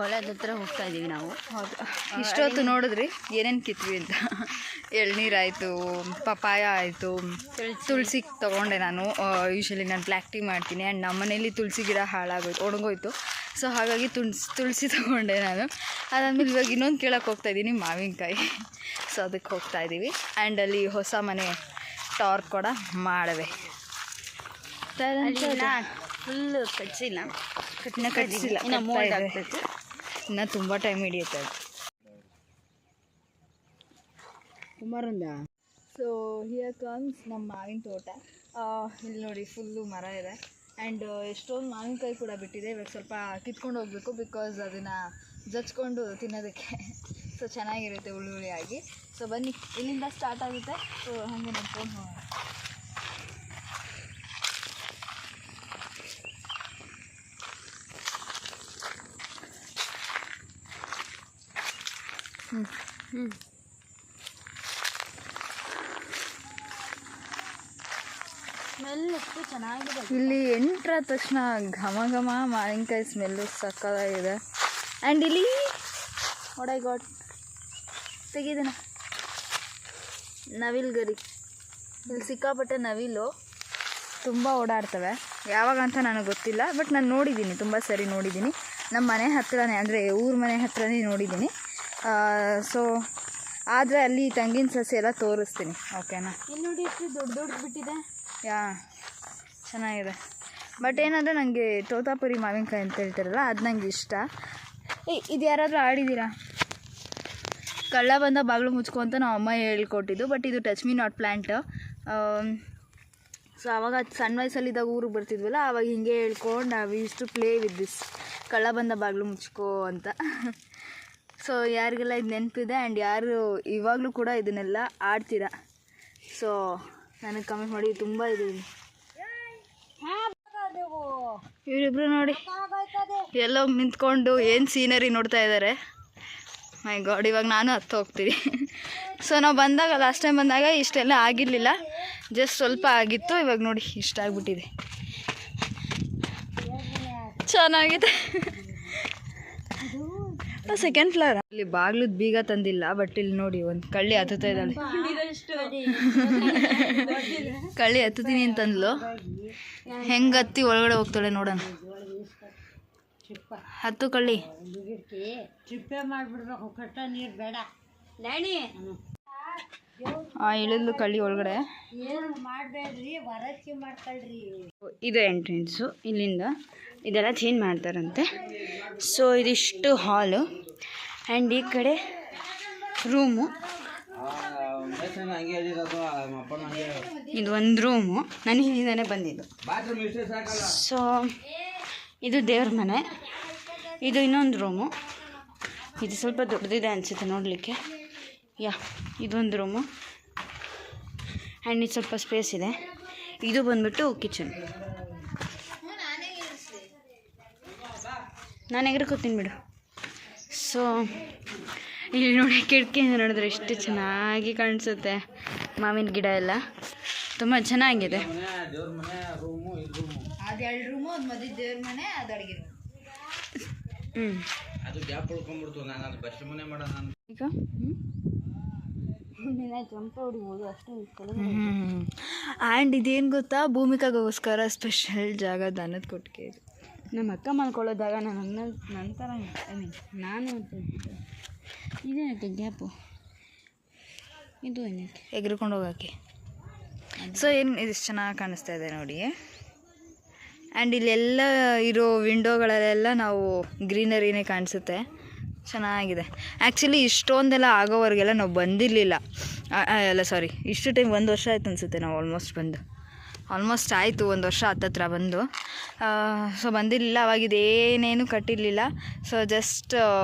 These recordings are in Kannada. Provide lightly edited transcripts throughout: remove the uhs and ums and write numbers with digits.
ಹೊಲದ ಹತ್ರ ಹೋಗ್ತಾ ಇದ್ದೀವಿ ನಾವು. ಹೌದು, ಇಷ್ಟೊತ್ತು ನೋಡಿದ್ರಿ ಏನೇನು ಕಿತ್ವಿ ಅಂತ. ಎಳ್ನೀರಾಯಿತು, ಪಪಾಯ ಆಯಿತು, ತುಳಸಿ ತೊಗೊಂಡೆ ನಾನು. ಯೂಶ್ವಲಿ ನಾನು ಬ್ಲ್ಯಾಕ್ ಟೀ ಮಾಡ್ತೀನಿ ಆ್ಯಂಡ್ ನಮ್ಮ ಮನೇಲಿ ತುಳಸಿ ಗಿಡ ಹಾಳಾಗೋಯ್ತು, ಒಣಗೋಯ್ತು. ಸೊ ಹಾಗಾಗಿ ತುಳಸಿ ತೊಗೊಂಡೆ ನಾನು. ಅದಾದಮೇಲೆ ಇವಾಗ ಇನ್ನೊಂದು ಕೇಳೋಕ್ಕೆ ಹೋಗ್ತಾಯಿದ್ದೀನಿ, ಮಾವಿನಕಾಯಿ. ಸೊ ಅದಕ್ಕೆ ಹೋಗ್ತಾಯಿದ್ದೀವಿ. ಆ್ಯಂಡ್ ಅಲ್ಲಿ ಹೊಸ ಮನೆ ಟಾರ್ ಕೂಡ ಮಾಡವೆ. ಫುಲ್ಲು ಕಟ್ಸಿಲ್ಲ, ಕಟ್ಸಿಲ್ಲ, ಇನ್ನು ಮೋಲ್ಡ್ ಆಗ್ತೈತೆ. ಇನ್ನು ತುಂಬ ಟೈಮ್ ಹಿಡಿಯುತ್ತೆ ಅದು. ಕುಮಾರಂದ. ಸೊ ಹಿಯರ್ ಕಮ್ಸ್ ನಮ್ಮ ಮಾವಿನ ತೋಟ. ಇಲ್ಲಿ ನೋಡಿ ಫುಲ್ಲು ಮರ ಇದೆ ಆ್ಯಂಡ್ ಎಷ್ಟೊಂದು ಮಾವಿನಕಾಯಿ ಕೂಡ ಬಿಟ್ಟಿದೆ. ಇವಾಗ ಸ್ವಲ್ಪ ಕಿತ್ಕೊಂಡು ಹೋಗಬೇಕು, ಬಿಕಾಸ್ ಅದನ್ನು ಜಚ್ಕೊಂಡು ತಿನ್ನೋದಕ್ಕೆ ಸೊ ಚೆನ್ನಾಗಿರುತ್ತೆ ಹುಳಿ. ಸೊ ಬನ್ನಿ, ಇಲ್ಲಿಂದ ಸ್ಟಾರ್ಟ್ ಆಗುತ್ತೆ. ಸೊ ಹಾಗೆ ನೋಡ್ಕೊಂಡು ಹೋಗೋಣ. ಸ್ಮೆಲ್ ಎಷ್ಟು ಚೆನ್ನಾಗಿದೆ. ಇಲ್ಲಿ ಎಂಟ್ರ ತಕ್ಷಣ ಘಮ ಘಮ ಮಾವಿನಕಾಯಿ ಸ್ಮೆಲ್ಲು ಸಕ್ಕತ್ತಾಗಿದೆ. ಆ್ಯಂಡ್ ಇಲ್ಲಿ ಓಡೈ ಗಾಡ್ ತೆಗಿದನ ನವಿಲು ಗರಿ. ಇಲ್ಲಿ ಸಿಕ್ಕಾಪಟ್ಟೆ ನವಿಲು ತುಂಬ ಓಡಾಡ್ತವೆ. ಯಾವಾಗ ಅಂತ ನನಗೆ ಗೊತ್ತಿಲ್ಲ, ಬಟ್ ನಾನು ನೋಡಿದ್ದೀನಿ, ತುಂಬ ಸರಿ ನೋಡಿದ್ದೀನಿ. ನಮ್ಮ ಮನೆ ಹತ್ರನೇ, ಅಂದರೆ ಊರ ಮನೆ ಹತ್ರನೇ ನೋಡಿದ್ದೀನಿ. ಸೊ ಆದರೆ ಅಲ್ಲಿ ತೆಂಗಿನ ಸಸಿ ಎಲ್ಲ ತೋರಿಸ್ತೀನಿ, ಓಕೆನಾ? ಇಲ್ಲಿ ನೋಡಿ ಎಷ್ಟು ದೊಡ್ಡ ಬಿಟ್ಟಿದೆ. ಚೆನ್ನಾಗಿದೆ. ಬಟ್ ಏನಂದರೆ ನನಗೆ ತೋತಾಪುರಿ ಮಾವಿನಕಾಯಿ ಅಂತ ಹೇಳ್ತಾರಲ್ಲ, ಅದು ನಂಗೆ ಇಷ್ಟ. ಇದು ಯಾರಾದರೂ ಆಡಿದ್ದೀರಾ? ಕಳ್ಳ ಬಂದ ಬಾಗಿಲು ಮುಚ್ಕೊ ಅಂತ ನಾವು ಅಮ್ಮ ಹೇಳ್ಕೊಟ್ಟಿದ್ದು. ಬಟ್ ಇದು touch me not plant. So ಆವಾಗ ಸಣ್ಣ ವಯಸ್ಸಲ್ಲಿದ್ದಾಗ ಊರಿಗೆ ಬರ್ತಿದ್ವಲ್ಲ, ಆವಾಗ ಹಿಂಗೆ ಹೇಳ್ಕೊಂಡು ನಾವು use to play with this, ಕಳ್ಳ ಬಂದ ಬಾಗಿಲು ಮುಚ್ಕೋ ಅಂತ. ಸೊ ಯಾರಿಗೆಲ್ಲ ಇದು ನೆನಪಿದೆ ಆ್ಯಂಡ್ ಯಾರು ಇವಾಗಲೂ ಕೂಡ ಇದನ್ನೆಲ್ಲ ಆಡ್ತೀರಾ, ಸೊ ನನಗೆ ಕಮೆಂಟ್ ಮಾಡಿ. ತುಂಬ ಇದು ಇವರಿಬ್ರು ನೋಡಿ ಎಲ್ಲೋ ನಿಂತ್ಕೊಂಡು ಏನು ಸೀನರಿ ನೋಡ್ತಾ ಇದ್ದಾರೆ. ಮೈ ಗಾಡ್, ಇವಾಗ ನಾನು ಹತ್ತು ಹೋಗ್ತೀನಿ. ಸೊ ನಾವು ಬಂದಾಗ, ಲಾಸ್ಟ್ ಟೈಮ್ ಬಂದಾಗ ಇಷ್ಟೆಲ್ಲ ಆಗಿರಲಿಲ್ಲ, ಜಸ್ಟ್ ಸ್ವಲ್ಪ ಆಗಿತ್ತು. ಇವಾಗ ನೋಡಿ ಇಷ್ಟ ಆಗಿಬಿಟ್ಟಿದೆ, ಚೆನ್ನಾಗಿದೆ. Second floor. ಇಲ್ಲಿ ಬಾಗ್ಲದ ಬೀಗ ತಂದಿಲ್ಲ, ಬಟ್ ಇಲ್ಲಿ ನೋಡಿ ಒಂದು ಕಳ್ಳಿ ಹತ್ತುತ್ತಾ ಇದ್ದಾಳೆ. ಕಳ್ಳಿ ಹತ್ತುತ್ತೀನಿ ಅಂತಂದ್ಲು, ಹೆಂಗೆ ಹತ್ತಿ ಒಳಗಡೆ ಹೋಗ್ತಾಳೆ ನೋಡೋಣ. ಹತ್ತು ಕಳ್ಳಿ. ಇಳಿದ್ಲು ಕಳ್ಳಿ ಒಳಗಡೆ. ಇದು ಎಂಟ್ರೆನ್ಸು. ಇಲ್ಲಿಂದ ಇದೆಲ್ಲ ಚೇಂಜ್ ಮಾಡ್ತಾರಂತೆ. ಸೊ ಇದಿಷ್ಟು ಹಾಲು ಆ್ಯಂಡ್ ಈ ಕಡೆ ರೂಮು. ಇದು ಒಂದು ರೂಮು, ನಾನು ಇಲ್ಲಿಂದಾನೆ ಬಂದಿದ್ದು. ಸೊ ಇದು ದೇವ್ರ ಮನೆ. ಇದು ಇನ್ನೊಂದು ರೂಮು. ಇದು ಸ್ವಲ್ಪ ದೊಡ್ಡದಿದೆ ಅನಿಸುತ್ತೆ ನೋಡಲಿಕ್ಕೆ. ಇದೊಂದು ರೂಮು ಆ್ಯಂಡ್ ಇದು ಸ್ವಲ್ಪ ಸ್ಪೇಸ್ ಇದೆ. ಇದು ಬಂದ್ಬಿಟ್ಟು ಕಿಚನ್. ನಾನು ಎಗರ್ಕೋತೀನಿ ಬಿಡು. ಸೊ ಇಲ್ಲಿ ನೋಡಿ, ಕಿಟಕಿಯಿಂದ ನೋಡಿದ್ರೆ ಎಷ್ಟು ಚೆನ್ನಾಗಿ ಕಾಣಿಸುತ್ತೆ. ಮಾವಿನ ಗಿಡ ಎಲ್ಲ ತುಂಬ ಚೆನ್ನಾಗಿದೆ. ಈಗ ಆ್ಯಂಡ್ ಇದೇನು ಗೊತ್ತಾ, ಭೂಮಿಕಾಗೋಸ್ಕರ ಸ್ಪೆಷಲ್ ಜಾಗ ದನದ ಕೊಟ್ಟಿಗೆ ಇದು. ನಮ್ಮ ಅಕ್ಕ ಮಲ್ಕೊಳ್ಳೋದಾಗ ನನ್ನ ಥರ ನಾನು ಇದೇನಕ್ಕೆ ಗ್ಯಾಪು, ಇದು ಏನಕ್ಕೆ ಎಗ್ರಿಕೊಂಡು ಹೋಗೋಕ್ಕೆ. ಸೊ ಏನು ಇದಿಷ್ಟು ಚೆನ್ನಾಗಿ ಕಾಣಿಸ್ತಾ ಇದೆ ನೋಡಿ. ಆ್ಯಂಡ್ ಇಲ್ಲೆಲ್ಲ ಇರೋ ವಿಂಡೋಗಳಲ್ಲೆಲ್ಲ ನಾವು ಗ್ರೀನರಿನೇ ಕಾಣಿಸುತ್ತೆ, ಚೆನ್ನಾಗಿದೆ. ಆ್ಯಕ್ಚುಲಿ ಇಷ್ಟೊಂದೆಲ್ಲ ಆಗೋವರೆಗೆಲ್ಲ ನಾವು ಬಂದಿರಲಿಲ್ಲ. ಇಷ್ಟು ಟೈಮ್ 1 ವರ್ಷ ಆಯ್ತು ಅನಿಸುತ್ತೆ ನಾವು ಆಲ್ಮೋಸ್ಟ್ ಆಯಿತು 1 ವರ್ಷ ಹತ್ತತ್ರ ಬಂದು. ಸೊ ಬಂದಿರಲಿಲ್ಲ, ಅವಾಗಿದೇನೇನು ಕಟ್ಟಿರಲಿಲ್ಲ. ಸೊ ಜಸ್ಟ್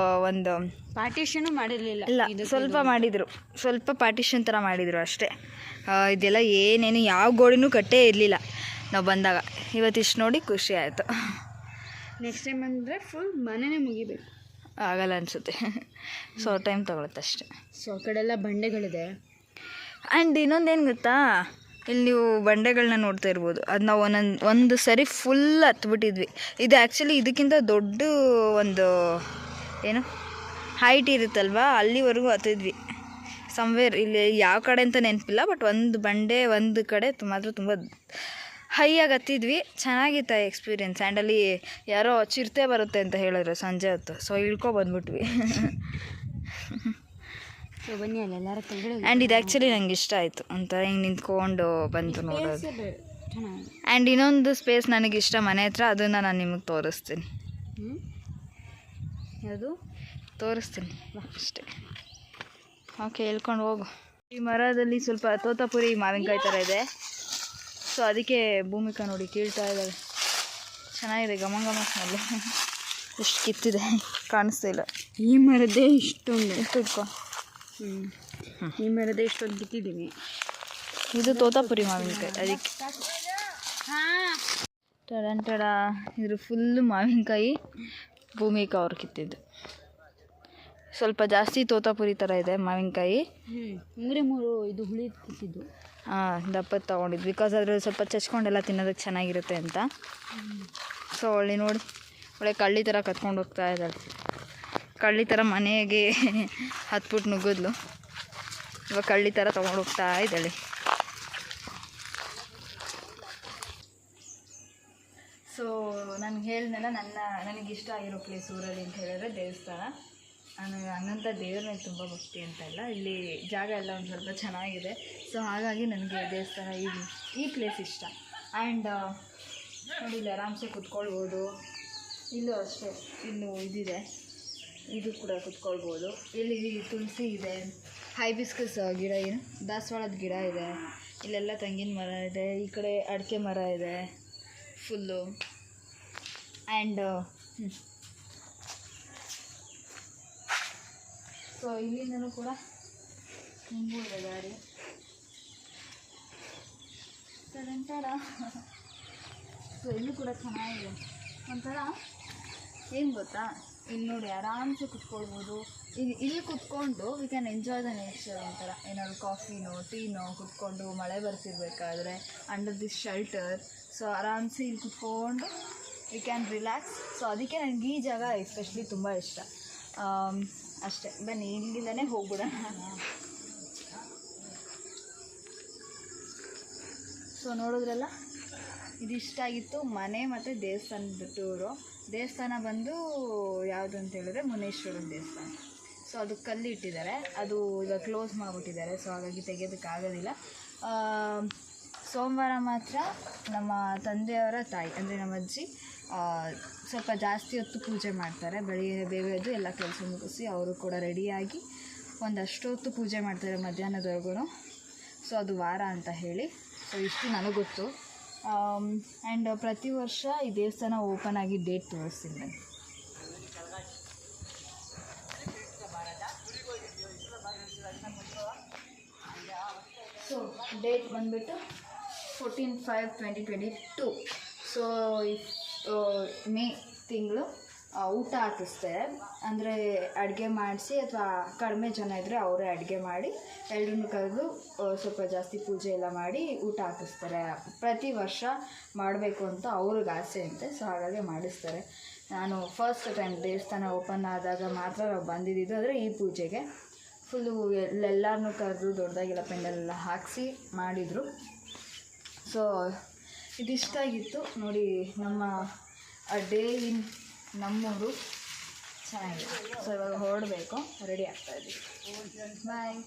ಒಂದು ಪಾರ್ಟಿಷನು ಮಾಡಿರಲಿಲ್ಲ. ಇಲ್ಲ, ಸ್ವಲ್ಪ ಪಾರ್ಟಿಷನ್ ಥರ ಮಾಡಿದರು ಅಷ್ಟೇ. ಇದೆಲ್ಲ ಏನೇನು ಯಾವ ಗೋಡೆನೂ ಕಟ್ಟೇ ಇರಲಿಲ್ಲ ನಾವು ಬಂದಾಗ. ಇವತ್ತಿಷ್ಟು ನೋಡಿ ಖುಷಿ ಆಯಿತು. ನೆಕ್ಸ್ಟ್ ಟೈಮ್ ಅಂದರೆ ಫುಲ್ ಮನೆಯೇ ಮುಗಿಬೇಕು. ಆಗಲ್ಲ ಅನಿಸುತ್ತೆ, ಸೊ ಟೈಮ್ ತೊಗೊಳುತ್ತೆ ಅಷ್ಟೆ. ಸೊ ಆ ಕಡೆ ಎಲ್ಲ ಬಂಡೆಗಳಿದೆ. ಆ್ಯಂಡ್ ಇನ್ನೊಂದೇನು ಗೊತ್ತಾ, ಇಲ್ಲಿ ನೀವು ಬಂಡೆಗಳನ್ನ ನೋಡ್ತಾ ಇರ್ಬೋದು. ಅದು ನಾವು ಒಂದು ಸರಿ ಫುಲ್ ಹತ್ಬಿಟ್ಟಿದ್ವಿ. ಇದು ಆ್ಯಕ್ಚುಲಿ ಇದಕ್ಕಿಂತ ದೊಡ್ಡ ಒಂದು ಏನು ಹೈಟ್ ಇರುತ್ತಲ್ವ ಅಲ್ಲಿವರೆಗೂ ಹತ್ತಿದ್ವಿ. ಸಮ್ವೇರ್ ಇಲ್ಲಿ ಯಾವ ಕಡೆ ಅಂತ ನೆನಪಿಲ್ಲ, ಬಟ್ ಒಂದು ಬಂಡೆ ಒಂದು ಕಡೆ ಮಾತ್ರ ತುಂಬ ಹೈಯಾಗಿ ಹತ್ತಿದ್ವಿ. ಚೆನ್ನಾಗಿತ್ತು ಎಕ್ಸ್ಪೀರಿಯೆನ್ಸ್. ಆ್ಯಂಡ್ ಅಲ್ಲಿ ಯಾರೋ ಚಿರತೆ ಬರುತ್ತೆ ಅಂತ ಹೇಳಿದ್ರು ಸಂಜೆ ಹೊತ್ತು, ಸೊ ಬಂದ್ಬಿಟ್ವಿ. ಸೊ ಬನ್ನಿ ಅಲ್ಲೆಲ್ಲರೂ ತೆಗೆದು. ಆ್ಯಂಡ್ ಇದು ಆ್ಯಕ್ಚುಲಿ ನಂಗೆ ಇಷ್ಟ ಆಯಿತು, ಒಂಥರ ಹಿಂಗೆ ನಿಂತ್ಕೊಂಡು ಬಂತು ನೋಡೋದು. ಆ್ಯಂಡ್ ಇನ್ನೊಂದು ಸ್ಪೇಸ್ ನನಗಿಷ್ಟ ಮನೆ ಹತ್ರ, ಅದನ್ನು ನಾನು ನಿಮಗೆ ತೋರಿಸ್ತೀನಿ. ಯಾವುದು ತೋರಿಸ್ತೀನಿ ಅಷ್ಟೇ. ಓಕೆ, ಹೇಳ್ಕೊಂಡು ಹೋಗು. ಈ ಮರದಲ್ಲಿ ಸ್ವಲ್ಪ ತೋತಾಪುರಿ ಮಾವಿನಕಾಯಿ ಥರ ಇದೆ, ಸೊ ಅದಕ್ಕೆ ಭೂಮಿಕಾ ನೋಡಿ ಕೀಳ್ತಾ ಇದ್ದಾಳೆ. ಚೆನ್ನಾಗಿದೆ, ಘಮ ಘಮ ಸ್ಮೆಲ್ಲು. ಎಷ್ಟು ಕಿತ್ತಿದೆ ಕಾಣಿಸ್ತಾ ಇಲ್ಲ. ಈ ಮರದೇ ಇಷ್ಟೊಂದು ಇಟ್ಕೊ. ಈ ಮರದೇ ಇಷ್ಟೊಂದು ಕಿತ್ತಿದ್ದೀವಿ. ಇದು ತೋತಾಪುರಿ ಮಾವಿನಕಾಯಿ, ಅದಕ್ಕೆ ಟಡ ಇದ್ರ ಫುಲ್ಲು ಮಾವಿನಕಾಯಿ ಭೂಮಿಕಾ ಅವ್ರು ಕಿತ್ತಿದ್ದು. ಸ್ವಲ್ಪ ಜಾಸ್ತಿ ತೋತಾಪುರಿ ಥರ ಇದೆ ಮಾವಿನಕಾಯಿ. 3 ಇದು ಹುಳಿ ಕಿತ್ತಿದ್ದು. ದಪ್ಪತ್ತು ತೊಗೊಂಡಿದ್ದು, ಬಿಕಾಸ್ ಅದ್ರಲ್ಲಿ ಸ್ವಲ್ಪ ಚಚ್ಕೊಂಡೆಲ್ಲ ತಿನ್ನೋದಕ್ಕೆ ಚೆನ್ನಾಗಿರುತ್ತೆ ಅಂತ. ಸೊ ಒಳ್ಳೆ ನೋಡಿ, ಒಳ್ಳೆ ಕಳ್ಳಿ ಥರ ಕತ್ಕೊಂಡು ಹೋಗ್ತಾ ಇದ್ದಾಳೆ. ಕಳ್ಳಿ ಥರ ಮನೆಗೆ ಹತ್ಬಿಟ್ಟು ನುಗ್ಗಿದ್ಲು, ಇವಾಗ ಕಳ್ಳಿ ಥರ ತೊಗೊಂಡು ಹೋಗ್ತಾ ಇದ್ದಾಳೆ. ಸೊ ನನಗೆ ಹೇಳಿದ್ನೆಲ್ಲ ನನಗಿಷ್ಟ ಆಗಿರೋ ಪ್ಲೇಸ್ ಊರಲ್ಲಿ ಅಂತ ಹೇಳಿದ್ರೆ ದೇವಸ್ಥಾನ. ನನಗೆ ಹಂಗಂತ ದೇವ್ರನ್ನ ತುಂಬ ಭಕ್ತಿ ಅಂತ ಇಲ್ಲ, ಇಲ್ಲಿ ಜಾಗ ಎಲ್ಲ ಒಂದು ಸ್ವಲ್ಪ ಚೆನ್ನಾಗಿದೆ. ಸೊ ಹಾಗಾಗಿ ನನಗೆ ದೇವಸ್ಥಾನ ಈ ಪ್ಲೇಸ್ ಇಷ್ಟ. ಆ್ಯಂಡ್ ನೋಡಿ ಇಲ್ಲಿ ಆರಾಮ್ಸೆ ಕುತ್ಕೊಳ್ಬೋದು. ಇಲ್ಲೂ ಅಷ್ಟೇ, ಇನ್ನು ಇದಿದೆ, ಇದು ಕೂಡ ಕುತ್ಕೊಳ್ಬೋದು. ಇಲ್ಲಿ ತುಳಸಿ ಇದೆ, ಹೈಬಿಸ್ಕಸ್ ಗಿಡ, ಏನು ದಾಸವಾಳದ ಗಿಡ ಇದೆ, ಇಲ್ಲೆಲ್ಲ ತೆಂಗಿನ ಮರ ಇದೆ, ಈ ಕಡೆ ಅಡಿಕೆ ಮರ ಇದೆ ಫುಲ್ಲು. ಆ್ಯಂಡ್ ಸೊ ಇಲ್ಲಿಂದನೂ ಕೂಡ ಹಿಂಗೂ ಇದೆ ದಾರಿ. ಸೊ ಇಲ್ಲೂ ಕೂಡ ಚೆನ್ನಾಗಿದೆ, ಒಂಥರ ಏನು ಗೊತ್ತಾ, ಇಲ್ಲಿ ನೋಡಿ ಆರಾಮ್ಸೆ ಕುತ್ಕೊಳ್ಬೋದು. ಇಲ್ಲಿ ಕುತ್ಕೊಂಡು we can enjoy the nature. ಒಂಥರ ಏನಾದ್ರು ಕಾಫಿನೋ ಟೀನೋ ಕುತ್ಕೊಂಡು ಮಳೆ ಬರ್ತಿರ್ಬೇಕಾದ್ರೆ ಅಂಡರ್ ದಿಸ್ ಶೆಲ್ಟರ್, ಸೊ ಆರಾಮ್ಸೆ ಇಲ್ಲಿ ಕುತ್ಕೊಂಡು ವಿ ಕ್ಯಾನ್ ರಿಲ್ಯಾಕ್ಸ್. ಸೊ ಅದಕ್ಕೆ ನನಗೆ ಈ ಜಾಗ ಎಸ್ಪೆಷಲಿ ತುಂಬ ಇಷ್ಟ. ಅಷ್ಟೇ, ಬನ್ನಿ ಇಲ್ಲಿಂದನೇ ಹೋಗ್ಬಿಡೋಣ. ಸೊ ನೋಡಿದ್ರಲ್ಲ, ಇದಿಷ್ಟ ಆಗಿತ್ತು ಮನೆ ಮತ್ತು ದೇವಸ್ಥಾನದ ಟೂರು. ದೇವಸ್ಥಾನ ಬಂದು ಯಾವುದು ಅಂತ ಹೇಳಿದ್ರೆ ಮುನೇಶ್ವರನ ದೇವಸ್ಥಾನ. ಸೊ ಅದು ಕಲ್ಲು ಇಟ್ಟಿದ್ದಾರೆ, ಅದು ಈಗ ಕ್ಲೋಸ್ ಮಾಡಿಬಿಟ್ಟಿದ್ದಾರೆ, ಸೊ ಹಾಗಾಗಿ ತೆಗೆಯೋದಕ್ಕಾಗೋದಿಲ್ಲ. ಸೋಮವಾರ ಮಾತ್ರ ನಮ್ಮ ತಂದೆಯವರ ತಾಯಿ ಅಂದರೆ ನಮ್ಮ ಅಜ್ಜಿ ಸ್ವಲ್ಪ ಜಾಸ್ತಿ ಹೊತ್ತು ಪೂಜೆ ಮಾಡ್ತಾರೆ. ಬೆಳಿಗ್ಗೆ ಬೇಗ ಎದ್ದು ಎಲ್ಲ ಕೆಲಸ ಮುಗಿಸಿ ಅವರು ಕೂಡ ರೆಡಿಯಾಗಿ ಒಂದಷ್ಟು ಹೊತ್ತು ಪೂಜೆ ಮಾಡ್ತಾರೆ ಮಧ್ಯಾಹ್ನದವರೆಗೂ. ಸೊ ಅದು ವಾರ ಅಂತ ಹೇಳಿ. ಸೊ ಇಷ್ಟು ನನಗೆ ಗೊತ್ತು. ಆ್ಯಂಡ್ ಪ್ರತಿ ವರ್ಷ ಈ ದೇವಸ್ಥಾನ ಓಪನ್ ಆಗಿ ಡೇಟ್ ತೋರಿಸ್ತೀನಿ ನಾನು. ಸೊ ಡೇಟ್ ಬಂದುಬಿಟ್ಟು 14/5/2022. ಸೊ ಮೇ ತಿಂಗಳು ಊಟ ಹಾಕಿಸ್ತಾರೆ. ಅಂದರೆ ಅಡುಗೆ ಮಾಡಿಸಿ, ಅಥವಾ ಕಡಿಮೆ ಜನ ಇದ್ದರೆ ಅವರೇ ಅಡುಗೆ ಮಾಡಿ ಎಲ್ಲರನ್ನೂ ಕರೆದು ಸ್ವಲ್ಪ ಜಾಸ್ತಿ ಪೂಜೆ ಎಲ್ಲ ಮಾಡಿ ಊಟ ಹಾಕಿಸ್ತಾರೆ. ಪ್ರತಿ ವರ್ಷ ಮಾಡಬೇಕು ಅಂತ ಅವ್ರಿಗೆ ಆಸೆ ಅಂತೆ, ಸೊ ಹಾಗಾಗಿ ಮಾಡಿಸ್ತಾರೆ. ನಾನು ಫಸ್ಟ್ ಟೈಮ್ ದೇವಸ್ಥಾನ ಓಪನ್ ಆದಾಗ ಮಾತ್ರ ನಾವು ಬಂದಿದ್ದು, ಆದರೆ ಈ ಪೂಜೆಗೆ ಫುಲ್ಲು ಎಲ್ಲರನ್ನೂ ಕರೆದು ದೊಡ್ಡದಾಗೆಲ್ಲ ಪೆಂಡಲೆಲ್ಲ ಹಾಕಿಸಿ ಮಾಡಿದರು. ಸೊ ಇದಿಷ್ಟ ಆಗಿತ್ತು ನೋಡಿ, ನಮ್ಮ ಡೇ ಇನ್ ನಮ್ಮೂರು ಚೆನ್ನಾಗಿದೆ. ಸೊ ಇವಾಗ ಹೊರಡಬೇಕು, ರೆಡಿ ಆಗ್ತಾಯಿದ್ದೀವಿ. ಬಾಯ್.